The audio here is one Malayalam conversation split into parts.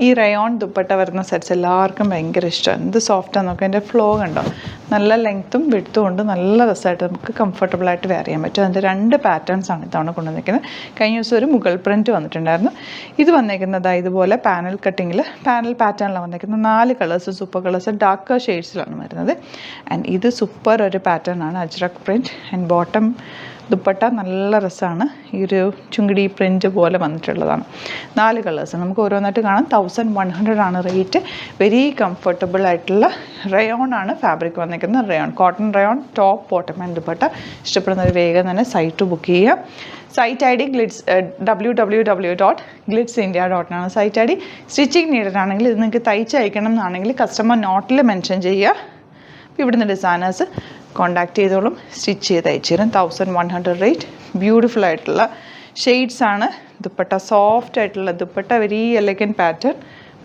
ഈ റയോൺ ദുപ്പട്ട വരുന്ന സെറ്റ്സ് എല്ലാവർക്കും ഭയങ്കര ഇഷ്ടമാണ്. എന്ത് സോഫ്റ്റാന്ന് നോക്കാം. അതിൻ്റെ ഫ്ലോ കണ്ടോ, നല്ല ലെങ്ത്തും വിഡ്ത്തും ഉണ്ട്. നല്ല രസമായിട്ട് നമുക്ക് കംഫർട്ടബിളായിട്ട് വെയർ ചെയ്യാൻ പറ്റും. അതിൻ്റെ 2 പാറ്റേൺസാണ് ഇത്തവണ കൊണ്ടുവന്നിരിക്കുന്നത്. കഴിഞ്ഞ ദിവസം ഒരു മുഗൾ പ്രിൻറ്റ് വന്നിട്ടുണ്ടായിരുന്നു. ഇത് വന്നിരിക്കുന്നത് ഇതുപോലെ പാനൽ കട്ടിങ്ങിൽ പാനൽ പാറ്റേണിലാണ് വന്നിരിക്കുന്നത്. 4 കളേഴ്സ്, സൂപ്പർ കളേഴ്സ്, ഡാർക്ക് ഷെയ്ഡ്സിലാണ് വരുന്നത്. ആൻഡ് ഇത് സൂപ്പർ ഒരു പാറ്റേൺ ആണ്, ajrak print. And bottom dupatta നല്ല രസമാണ്. ഈ ഒരു ചുങ്കിടി പ്രിൻറ്റ് പോലെ വന്നിട്ടുള്ളതാണ്. 4 കളേഴ്സ് നമുക്ക് ഓരോന്നായിട്ട് കാണാം. 1100 ആണ് റേറ്റ്. വെരി കംഫർട്ടബിൾ ആയിട്ടുള്ള റയോൺ ആണ് ഫാബ്രിക് വന്നിരിക്കുന്നത്. Rayon, cotton rayon, top bottom and dupatta. ഇഷ്ടപ്പെടുന്നവർ വേഗം തന്നെ സൈറ്റ് ബുക്ക് ചെയ്യുക. സൈറ്റ് ഐ ഡി www.glitzindia.in ആണ് site I D. Stitching needed ആണെങ്കിൽ ഇത് നിങ്ങൾക്ക് തയ്ച്ച് അയക്കണം എന്നാണെങ്കിൽ കസ്റ്റമർ നോട്ടിൽ മെൻഷൻ ചെയ്യുക. ഇവിടുന്ന് ഡിസൈനേഴ്സ് കോണ്ടാക്ട് ചെയ്തോളും, സ്റ്റിച്ച് ചെയ്ത് അയച്ചു തരും. 1100 റേറ്റ്. ബ്യൂട്ടിഫുൾ ആയിട്ടുള്ള ഷെയ്ഡ്സ് ആണ്. ദുപ്പട്ട സോഫ്റ്റ് ആയിട്ടുള്ള dupatta, very elegant pattern.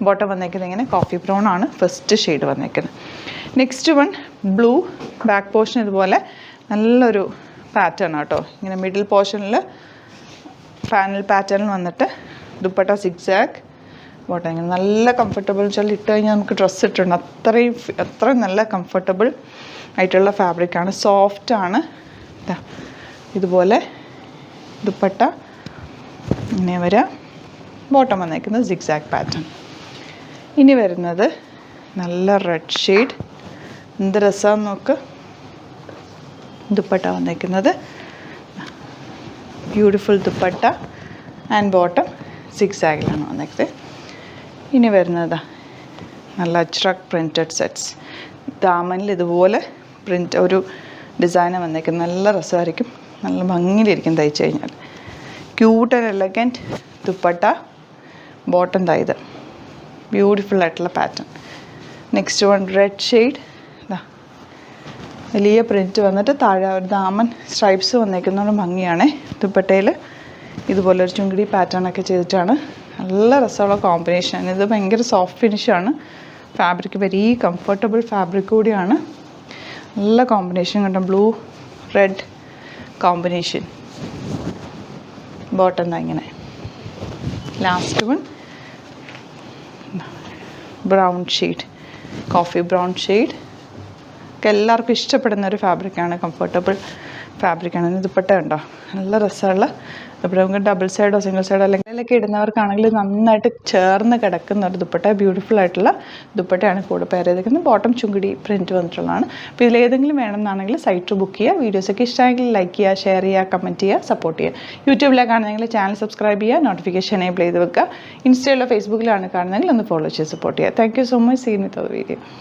Bottom വന്നേക്കുന്നത് ഇങ്ങനെ കോഫി ബ്രൗൺ ആണ് ഫസ്റ്റ് ഷെയ്ഡ് വന്നേക്കുന്നത്. Next one blue. Back portion ഇതുപോലെ നല്ലൊരു പാറ്റേൺ ആട്ടോ. ഇങ്ങനെ മിഡിൽ പോർഷനിൽ പാനൽ പാറ്റേണിൽ വന്നിട്ട് ദുപ്പട്ട സിക്സാക്ക്, ബോട്ടം ഇങ്ങനെ നല്ല കംഫർട്ടബിൾ. വെച്ചാൽ ഇട്ട് കഴിഞ്ഞാൽ നമുക്ക് ഡ്രസ്സ് ഇട്ടുണ്ട് അത്രയും നല്ല കംഫർട്ടബിൾ ആയിട്ടുള്ള ഫാബ്രിക്കാണ്. സോഫ്റ്റാണ്. ഇതുപോലെ ദുപ്പട്ട ഇങ്ങനെ വരാം. ബോട്ടം വന്നേക്കുന്നത് സിക്സാക്ക് പാറ്റേൺ. ഇനി വരുന്നത് നല്ല റെഡ് ഷെയ്ഡ്. എന്ത് രസമാണെന്ന് നോക്ക്. ദുപ്പട്ട വന്നേക്കുന്നത് ബ്യൂട്ടിഫുൾ ദുപ്പട്ട ആൻഡ് ബോട്ടം സിക്സാക്കിലാണ് വന്നേക്കുന്നത്. ഇനി വരുന്നത് നല്ല അജ്രക് പ്രിൻറ്റഡ് സെറ്റ്സ്. ദാമനിൽ ഇതുപോലെ പ്രിൻറ്റ് ഒരു ഡിസൈൻ വന്നേക്കുന്നത്. നല്ല രസമായിരിക്കും, നല്ല ഭംഗിയിലിരിക്കും തയ്ച്ച് കഴിഞ്ഞാൽ. Cute and elegant dupatta, bottom ഇത് ബ്യൂട്ടിഫുൾ ആയിട്ടുള്ള pattern. Next one red shade. വലിയ പ്രിൻറ്റ് വന്നിട്ട് താഴെ ഒരു ദാമൻ സ്ട്രൈപ്സ് വന്നേക്കുന്നതുകൊണ്ട് ഭംഗിയാണ്. ദുപ്പട്ടയിൽ ഇതുപോലൊരു ചുങ്കിടി പാറ്റേൺ ഒക്കെ ചെയ്തിട്ടാണ്. നല്ല രസമുള്ള കോമ്പിനേഷൻ. ഇത് ഭയങ്കര സോഫ്റ്റ് ഫിനിഷാണ്. ഫാബ്രിക് വെരി കംഫർട്ടബിൾ ഫാബ്രിക് കൂടിയാണ്. നല്ല കോമ്പിനേഷൻ കണ്ടോ, ബ്ലൂ റെഡ് കോമ്പിനേഷൻ. ബോട്ടം ഇങ്ങനെ. Last one brown shade, coffee brown shade. ഒക്കെ എല്ലാവർക്കും ഇഷ്ടപ്പെടുന്ന ഒരു ഫാബ്രിക്കാണ്, കംഫർട്ടബിൾ ഫാബ്രിക്കാണ്. ദുപ്പട്ട ഉണ്ടോ, നല്ല രസമുള്ള ദുപ്പട്ട. നമുക്ക് ഡബിൾ സൈഡോ സിംഗിൾ സൈഡോ അല്ലെങ്കിൽ ഇടുന്നവർക്കാണെങ്കിൽ നന്നായിട്ട് ചേർന്ന് കിടക്കുന്ന ഒരു ദുപ്പട്ട. ബ്യൂട്ടിഫുൾ ആയിട്ടുള്ള ദുപ്പട്ടയാണ് കൂടെ പെയർ ചെയ്തിരിക്കുന്നത്. ബോട്ടം ചുങ്കിടി പ്രിൻറ്റ് വന്നിട്ടുള്ളതാണ്. അപ്പോൾ ഇതിലേതെങ്കിലും വേണമെന്നാണെങ്കിൽ സൈറ്റ് ബുക്ക് ചെയ്യുക. വീഡിയോസൊക്കെ ഇഷ്ടമായെങ്കിൽ ലൈക്ക് ചെയ്യുക, ഷെയർ ചെയ്യുക, കമൻറ്റ് ചെയ്യുക, സപ്പോർട്ട് ചെയ്യുക. യൂട്യൂബിലാണ് കാണുന്നതെങ്കിൽ ചാനൽ സബ്സ്ക്രൈബ് ചെയ്യുക, നോട്ടിഫിക്കേഷൻ എനേബിൾ ചെയ്ത് വെക്കുക. ഇൻസ്റ്റയിലോ ഫേസ്ബുക്കിലാണ് കാണുന്നതെങ്കിൽ ഒന്ന് ഫോളോ ചെയ്ത് സപ്പോർട്ട് ചെയ്യുക. Thank you so much. Seen with our video.